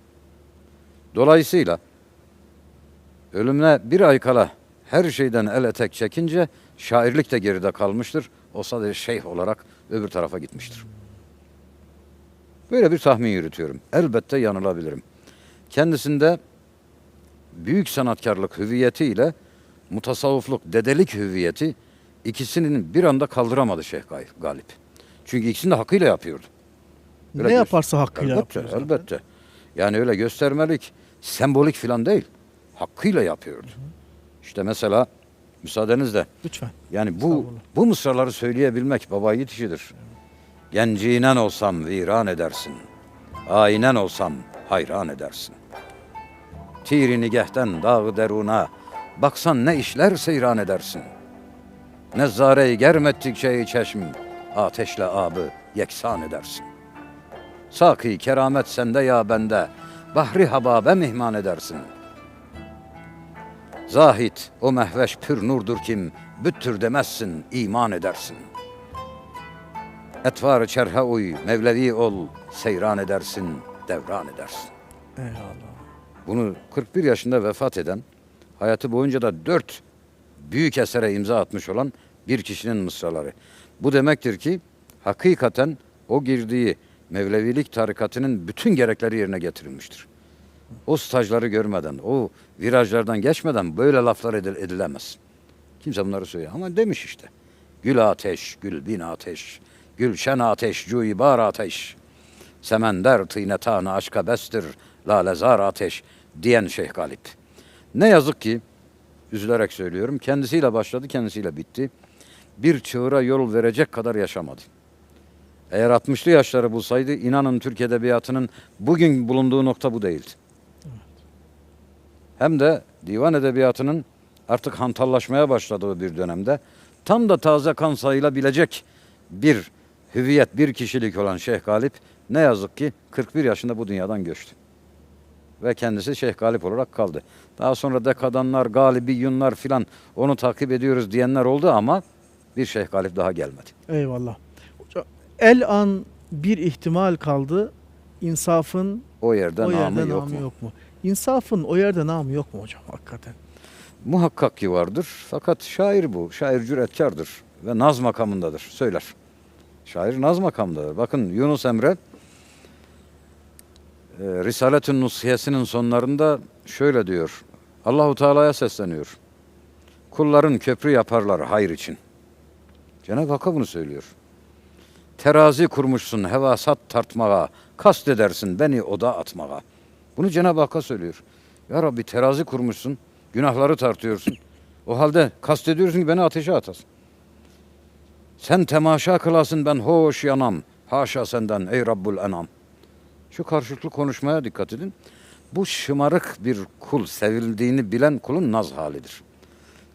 Dolayısıyla ölümüne bir ay kala her şeyden el etek çekince şairlik de geride kalmıştır. O sadece şeyh olarak öbür tarafa gitmiştir. Böyle bir tahmin yürütüyorum. Elbette yanılabilirim. Kendisinde büyük sanatkarlık hüviyetiyle mutasavvıflık, dedelik hüviyeti ikisinin bir anda kaldıramadı Şeyh Galip. Çünkü ikisini de hakkıyla yapıyordu. Öyle Ne yaparsa hakkıyla elbette, yapıyor zaten. elbette. Yani öyle göstermelik, sembolik falan değil. Hakkıyla yapıyordu. İşte mesela müsaadenizle Lütfen. yani Estağfurullah. bu mısraları söyleyebilmek baba yiğit işidir. Gencinen olsam viran edersin. Aynen olsam hayran edersin. Tiri nigehten dağı deruna baksan ne işler seyran edersin. Nezzare-i germettikçe çeşm ateşle abı yeksan edersin. Saki keramet sende ya bende bahri hababe mihman edersin. Zahit o mehveş pür nurdur kim büttür demezsin iman edersin. Etvar-ı çerhe uy mevlevi ol seyran edersin devran edersin. Eyvallah. Bunu 41 yaşında vefat eden, hayatı boyunca da 4 büyük esere imza atmış olan bir kişinin mısraları. Bu demektir ki hakikaten o girdiği Mevlevilik tarikatının bütün gerekleri yerine getirilmiştir. O stajları görmeden, o virajlardan geçmeden böyle laflar edilemez. Kimse bunları söylüyor ama demiş işte. Gül ateş, gül bin ateş, gülşen ateş, cüibar ateş. Semender tıynetanı aşka bestir, lalezar ateş diyen Şeyh Galip. Ne yazık ki, üzülerek söylüyorum, kendisiyle başladı, kendisiyle bitti. Bir çığıra yol verecek kadar yaşamadı. Eğer 60'lı yaşları bulsaydı, inanın Türk Edebiyatı'nın bugün bulunduğu nokta bu değildi. Hem de divan edebiyatının artık hantallaşmaya başladığı bir dönemde tam da taze kan sayılabilecek bir hüviyet, bir kişilik olan Şeyh Galip ne yazık ki 41 yaşında bu dünyadan göçtü. Ve kendisi Şeyh Galip olarak kaldı. Daha sonra dekadanlar, galibiyyunlar filan onu takip ediyoruz diyenler oldu ama bir Şeyh Galip daha gelmedi. Eyvallah. Hocam, el an bir ihtimal kaldı. İnsafın O yerde o namı yerde yok namı mu? yok mu? İnsafın o yerde namı yok mu hocam hakikaten? Muhakkak ki vardır. Fakat şair bu. Şair cüretkardır ve naz makamındadır. Söyler. Şair naz makamındadır. Bakın Yunus Emre Risaletün Nusihesinin sonlarında şöyle diyor. Allahu Teala'ya sesleniyor. Kulların köprü yaparlar hayır için. Cenab-ı Hakk'a bunu söylüyor. Terazi kurmuşsun hevasat tartmaya, kast edersin beni oda atmaya. Bunu Cenab-ı Hakk'a söylüyor. Ya Rabbi terazi kurmuşsun, günahları tartıyorsun. O halde kast ediyorsun ki beni ateşe atasın. Sen temaşa kılasın ben hoş yanam. Haşa senden ey Rabbul enam. Şu karşılıklı konuşmaya dikkat edin. Bu şımarık bir kul, sevildiğini bilen kulun naz halidir.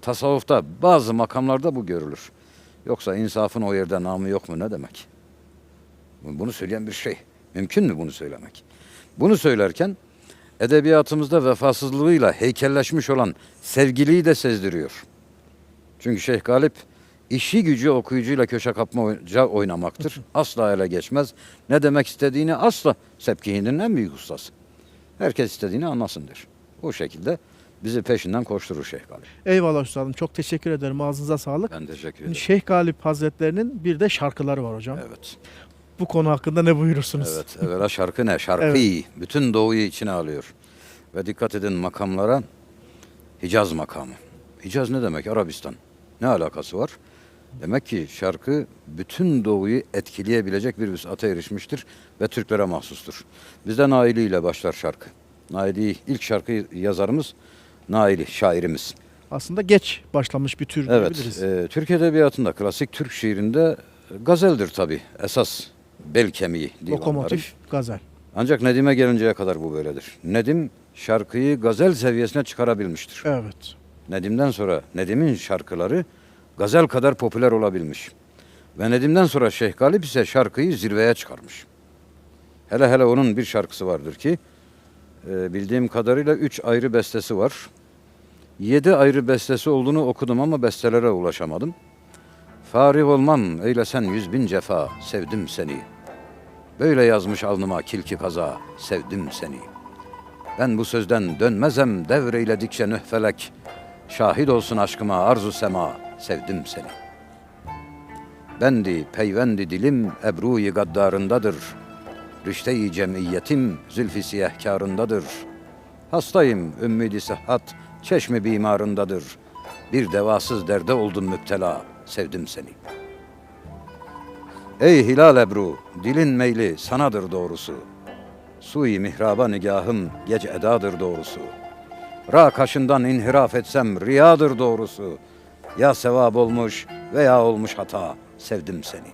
Tasavvufta bazı makamlarda bu görülür. Yoksa insafın o yerde namı yok mu ne demek? Bunu söyleyen bir şey. Mümkün mü bunu söylemek? Bunu söylerken edebiyatımızda vefasızlığıyla heykelleşmiş olan sevgiliyi de sezdiriyor. Çünkü Şeyh Galip işi gücü okuyucuyla köşe kapmaca oynamaktır. Asla ele geçmez. Ne demek istediğini asla Sepkihi'nin en büyük ustası. Herkes istediğini anlasın der. O şekilde bizi peşinden koşturur Şeyh Galip. Eyvallah üstadım. Çok teşekkür ederim. Ağzınıza sağlık. Ben teşekkür ederim. Şeyh Galip Hazretlerinin bir de şarkıları var hocam. Evet. Bu konu hakkında ne buyurursunuz? Evet. Evvela şarkı ne? Şarkı iyi. Bütün doğuyu içine alıyor. Ve dikkat edin makamlara. Hicaz makamı. Hicaz ne demek? Arabistan. Ne alakası var? Demek ki şarkı bütün doğuyu etkileyebilecek bir vüsata erişmiştir ve Türklere mahsustur. Bizde Naili ile başlar şarkı. Naili ilk şarkı yazarımız Naili, şairimiz. Aslında geç başlamış bir tür diyebiliriz. Evet, Türk Edebiyatı'nda, klasik Türk şiirinde gazeldir tabii. Esas bel kemiği divanları. Lokomotif, gazel. Ancak Nedim'e gelinceye kadar bu böyledir. Nedim şarkıyı gazel seviyesine çıkarabilmiştir. Evet. Nedim'den sonra Nedim'in şarkıları gazel kadar popüler olabilmiş. Ve Nedim'den sonra Şeyh Galip ise şarkıyı zirveye çıkarmış. Hele hele onun bir şarkısı vardır ki bildiğim kadarıyla 3 ayrı bestesi var. 7 ayrı bestesi olduğunu okudum ama bestelere ulaşamadım. Farih olmam eylesen 100.000 cefa, sevdim seni. Böyle yazmış alnıma kilki kaza, sevdim seni. Ben bu sözden dönmezem devreyledikçe nühfelek. Şahit olsun aşkıma arzu sema, sevdim seni. Bendi peyvendi dilim ebru-i gaddarındadır. Rişte-i cemiyetim zülfü siyehkârındadır. Hastayım ümmidi sıhhat çeşmi bimarındadır. Bir devasız derde oldum müptela, sevdim seni. Ey hilal ebru, dilin meyli sanadır doğrusu. Sui mihraba nigahım gece edadır doğrusu. Ra kaşından inhiraf etsem riyadır doğrusu. Ya sevap olmuş veya olmuş hata, sevdim seni.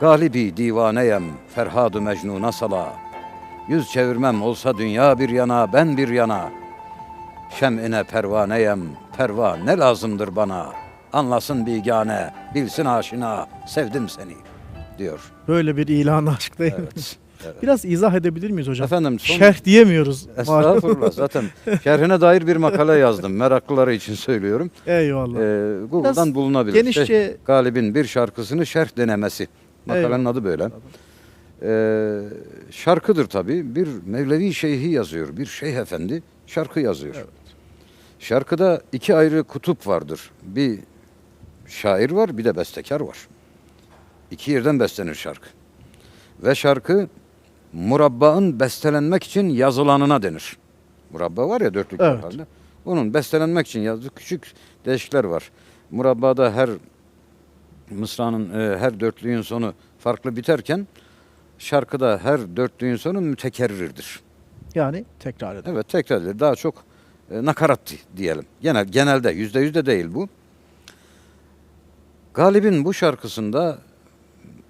Galibi divaneyem, Ferhad-ı Mecnun'a sala. Yüz çevirmem olsa dünya bir yana, ben bir yana. Şem'ine pervaneyem, perva ne lazımdır bana. Anlasın bigane, bilsin aşina, sevdim seni, diyor. Böyle bir ilan aşk değil mi? Evet. Evet. Biraz izah edebilir miyiz hocam? Efendim Şerh diyemiyoruz. Estağfurullah. Zaten şerhine dair bir makale yazdım. Meraklıları için söylüyorum. Eyvallah. Google'dan Biraz bulunabilir. genişçe- Şeyh Galip'in bir şarkısını şerh denemesi. Makalenin Eyvallah. adı böyle. Şarkıdır tabii. Bir Mevlevi şeyhi yazıyor. Bir şeyh efendi şarkı yazıyor. Evet. Şarkıda 2 ayrı kutup vardır. Bir şair var, bir de bestekar var. 2 yerden beslenir şarkı. Ve şarkı murabbaın bestelenmek için yazılanına denir. Murabba var ya, dörtlük Evet. halde. Onun bestelenmek için yazdığı küçük değişiklikler var. Murabbada her mısranın, her dörtlüğün sonu farklı biterken şarkıda her dörtlüğün sonu mütekerrirdir. Yani tekrar edelim. Evet, tekrar edilir. Daha çok nakarat diyelim. Genelde %100 de değil bu. Galip'in bu şarkısında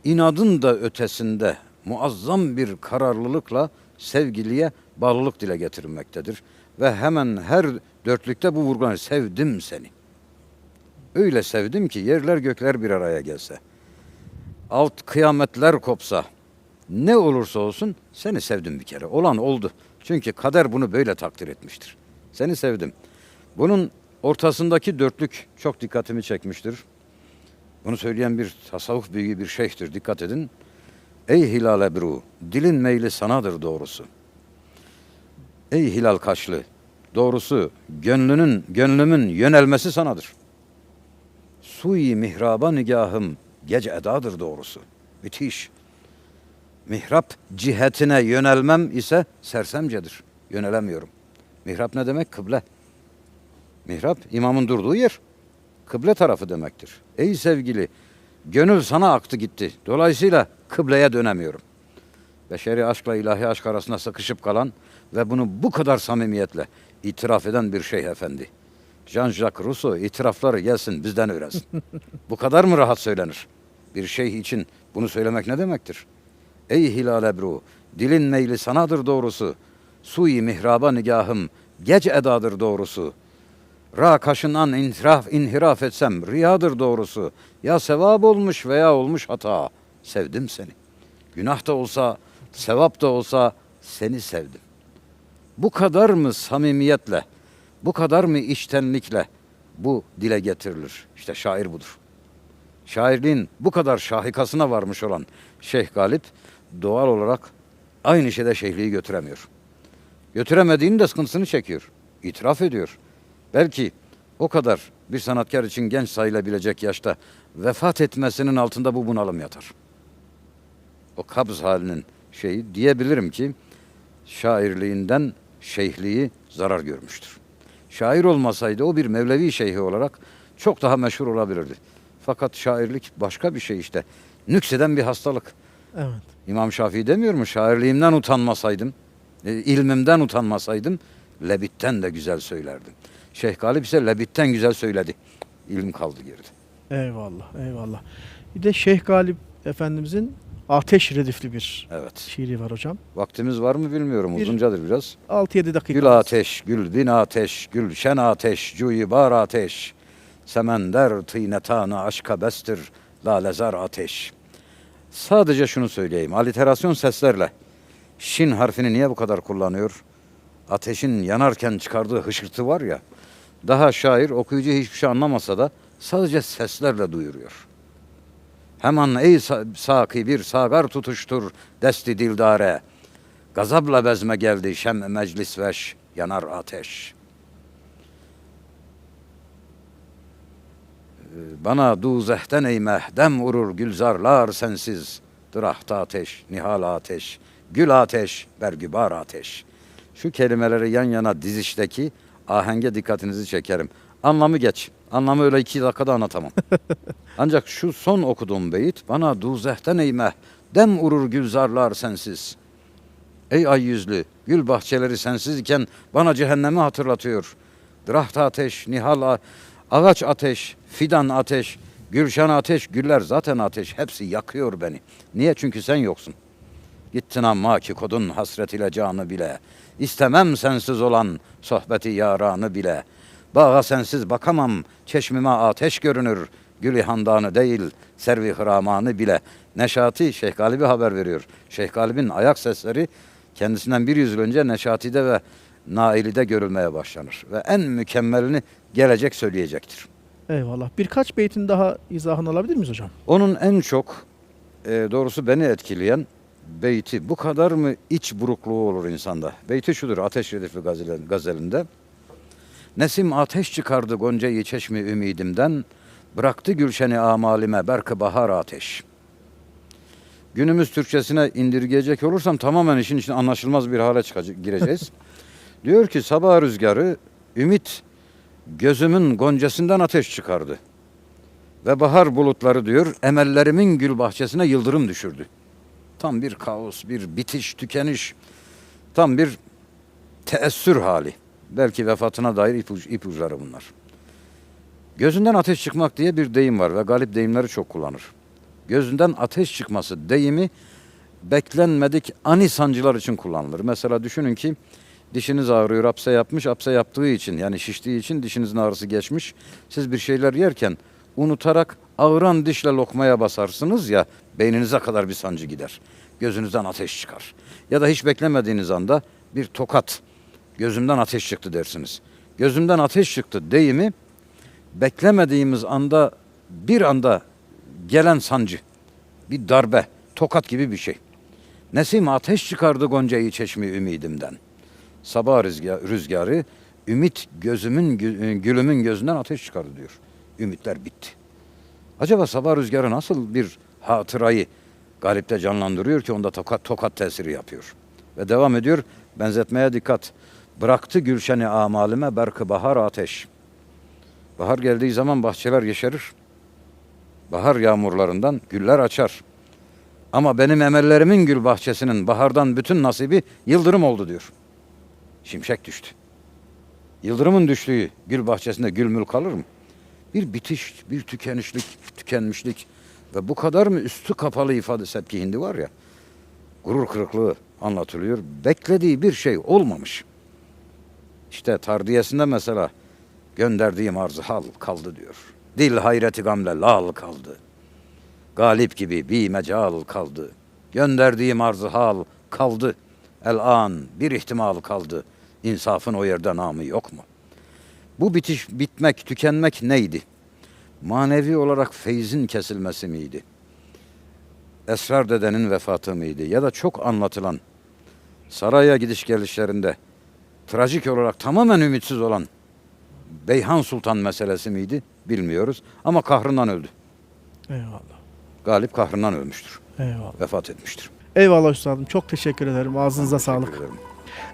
inadın da ötesinde muazzam bir kararlılıkla sevgiliye bağlılık dile getirmektedir. Ve hemen her dörtlükte bu vurgulanır. Sevdim seni. Öyle sevdim ki yerler gökler bir araya gelse. Alt kıyametler kopsa. Ne olursa olsun seni sevdim bir kere. Olan oldu. Çünkü kader bunu böyle takdir etmiştir. Seni sevdim. Bunun ortasındaki dörtlük çok dikkatimi çekmiştir. Bunu söyleyen bir tasavvuf büyüğü bir şeyhtir. Dikkat edin. Ey hilal ebru, dilin meyli sanadır doğrusu. Ey hilal kaşlı, doğrusu gönlümün yönelmesi sanadır. Sui mihraba nigahım gece edadır doğrusu. Müthiş. Mihrap cihetine yönelmem ise sersemcedir. Yönelemiyorum. Mihrap ne demek? Kıble. Mihrap imamın durduğu yer. Kıble tarafı demektir. Ey sevgili, gönül sana aktı gitti. Dolayısıyla kıbleye dönemiyorum. Beşeri aşkla ilahi aşk arasında sıkışıp kalan ve bunu bu kadar samimiyetle itiraf eden bir şeyh efendi. Jean-Jacques Rousseau itirafları gelsin bizden öğrensin. Bu kadar mı rahat söylenir? Bir şeyh için bunu söylemek ne demektir? Ey hilal ebru, dilin meyli sanadır doğrusu. Sui mihraba nigahım, gece edadır doğrusu. Ra kaşından inhiraf etsem riyadır doğrusu. Ya sevap olmuş veya olmuş hata. Sevdim seni. Günah da olsa, sevap da olsa seni sevdim. Bu kadar mı samimiyetle, bu kadar mı içtenlikle bu dile getirilir? İşte şair budur. Şairliğin bu kadar şahikasına varmış olan Şeyh Galip doğal olarak aynı şeyde şeyhliği götüremiyor. Götüremediğinin de sıkıntısını çekiyor. İtiraf ediyor. Belki o kadar bir sanatkar için genç sayılabilecek yaşta vefat etmesinin altında bu bunalım yatar. O kabz halinin şeyi diyebilirim ki şairliğinden şeyhliği zarar görmüştür. Şair olmasaydı o bir Mevlevi şeyhi olarak çok daha meşhur olabilirdi. Fakat şairlik başka bir şey işte. Nükseden bir hastalık. Evet. İmam Şafii demiyor mu? Şairliğimden utanmasaydım, ilmimden utanmasaydım, lebitten de güzel söylerdim. Şeyh Galip ise lebitten güzel söyledi. İlim kaldı geride. Eyvallah, eyvallah. Bir de Şeyh Galip Efendimizin ateş redifli bir Evet. şiiri var hocam. Vaktimiz var mı bilmiyorum. Bir- Uzuncadır biraz. 6-7 dakika. Gül ateş, gül bin ateş, gülşen ateş, cuyibar ateş. Semender tıynetanı aşka bestir, lalezar ateş. Sadece şunu söyleyeyim. Aliterasyon seslerle şin harfini niye bu kadar kullanıyor? Ateşin yanarken çıkardığı hışırtı var ya. Daha şair okuyucu hiçbir şey anlamasa da sadece seslerle duyuruyor. Hemen ey saki bir sagar tutuştur desti dildare. Gazapla bezme geldi şem meclis veş yanar ateş. Bana duzehten eymeh dem vurur gülzarlar sensiz. Dırahta ateş, nihal ateş, gül ateş, bergübar ateş. Şu kelimeleri yan yana dizişteki ahenge dikkatinizi çekerim. Anlamı geç. Anlamı öyle 2 dakikada anlatamam. Ancak şu son okuduğum beyit bana duzehten eymeh dem vurur gülzarlar sensiz. Ey ay yüzlü, gül bahçeleri sensiz iken bana cehennemi hatırlatıyor. Dırahta ateş, nihal ağaç ateş, fidan ateş, gülşen ateş, güller zaten ateş. Hepsi yakıyor beni. Niye? Çünkü sen yoksun. Gittin amma ki kodun hasret ile canı bile. İstemem sensiz olan sohbeti yaranı bile. Bağa sensiz bakamam, çeşmime ateş görünür. Gülü handanı değil, servi hıramanı bile. Neşati Şeyh Galip'e haber veriyor. Şeyh Galip'in ayak sesleri kendisinden 100 yıl önce Neşati'de ve Naili'de görülmeye başlanır. Ve en mükemmelini gelecek söyleyecektir. Eyvallah. Birkaç beytin daha izahını alabilir miyiz hocam? Onun en çok doğrusu beni etkileyen beyti, bu kadar mı iç burukluğu olur insanda? Beyti şudur Ateş Redifli gazelinde. Nesim ateş çıkardı goncayı çeşmi ümidimden, bıraktı gülşeni amalime berkı bahar ateş. Günümüz Türkçesine indirgeyecek olursam tamamen işin içine anlaşılmaz bir hale gireceğiz. Diyor ki sabah rüzgarı ümit gözümün goncasından ateş çıkardı. Ve bahar bulutları diyor emellerimin gül bahçesine yıldırım düşürdü. Tam bir kaos, bir bitiş, tükeniş, tam bir teessür hali. Belki vefatına dair ipuçları bunlar. Gözünden ateş çıkmak diye bir deyim var ve Galip deyimleri çok kullanır. Gözünden ateş çıkması deyimi beklenmedik ani sancılar için kullanılır. Mesela düşünün ki dişiniz ağrıyor, apse yapmış, apse yaptığı için yani şiştiği için dişinizin ağrısı geçmiş. Siz bir şeyler yerken unutarak ağıran dişle lokmaya basarsınız ya beyninize kadar bir sancı gider. Gözünüzden ateş çıkar. Ya da hiç beklemediğiniz anda bir tokat, gözümden ateş çıktı dersiniz. Gözümden ateş çıktı deyimi beklemediğimiz anda bir anda gelen sancı, bir darbe, tokat gibi bir şey. Nesim ateş çıkardı goncayı çeşmi ümidimden. Sabah rüzgarı ümit gülümün gözünden ateş çıkardı diyor. Ümitler bitti. Acaba sabah rüzgarı nasıl bir hatırayı Galip'te canlandırıyor ki onda tokat tesiri yapıyor. Ve devam ediyor benzetmeye dikkat. Bıraktı gülşeni amalime berkı bahar ateş. Bahar geldiği zaman bahçeler yeşerir. Bahar yağmurlarından güller açar. Ama benim emellerimin gül bahçesinin bahardan bütün nasibi yıldırım oldu diyor. Şimşek düştü. Yıldırımın düştüğü gül bahçesinde gül mül kalır mı? Bir bitiş, bir tükenmişlik ve bu kadar mı üstü kapalı ifade sepki hindi var ya, gurur kırıklığı anlatılıyor. Beklediği bir şey olmamış. İşte tardiyesinde mesela gönderdiğim arzı hal kaldı diyor. Dil hayreti gamle lal kaldı. Galip gibi bir mecal kaldı. Gönderdiğim arzı hal kaldı. El an bir ihtimal kaldı. İnsafın o yerde namı yok mu? Bu bitiş, bitmek, tükenmek neydi? Manevi olarak feyzin kesilmesi miydi? Esrar dedenin vefatı mıydı? Ya da çok anlatılan saraya gidiş gelişlerinde trajik olarak tamamen ümitsiz olan Beyhan Sultan meselesi miydi? Bilmiyoruz. Ama kahrından öldü. Eyvallah. Galip kahrından ölmüştür. Eyvallah. Vefat etmiştir. Eyvallah üstadım. Çok teşekkür ederim. Ağzınıza sağlık. Teşekkür ederim.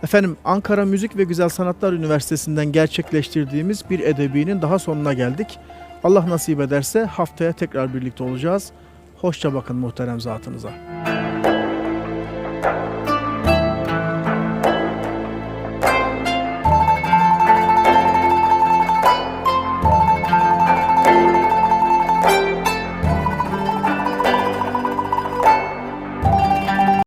Efendim Ankara Müzik ve Güzel Sanatlar Üniversitesi'nden gerçekleştirdiğimiz bir edebinin daha sonuna geldik. Allah nasip ederse haftaya tekrar birlikte olacağız. Hoşça bakın muhterem zatınıza.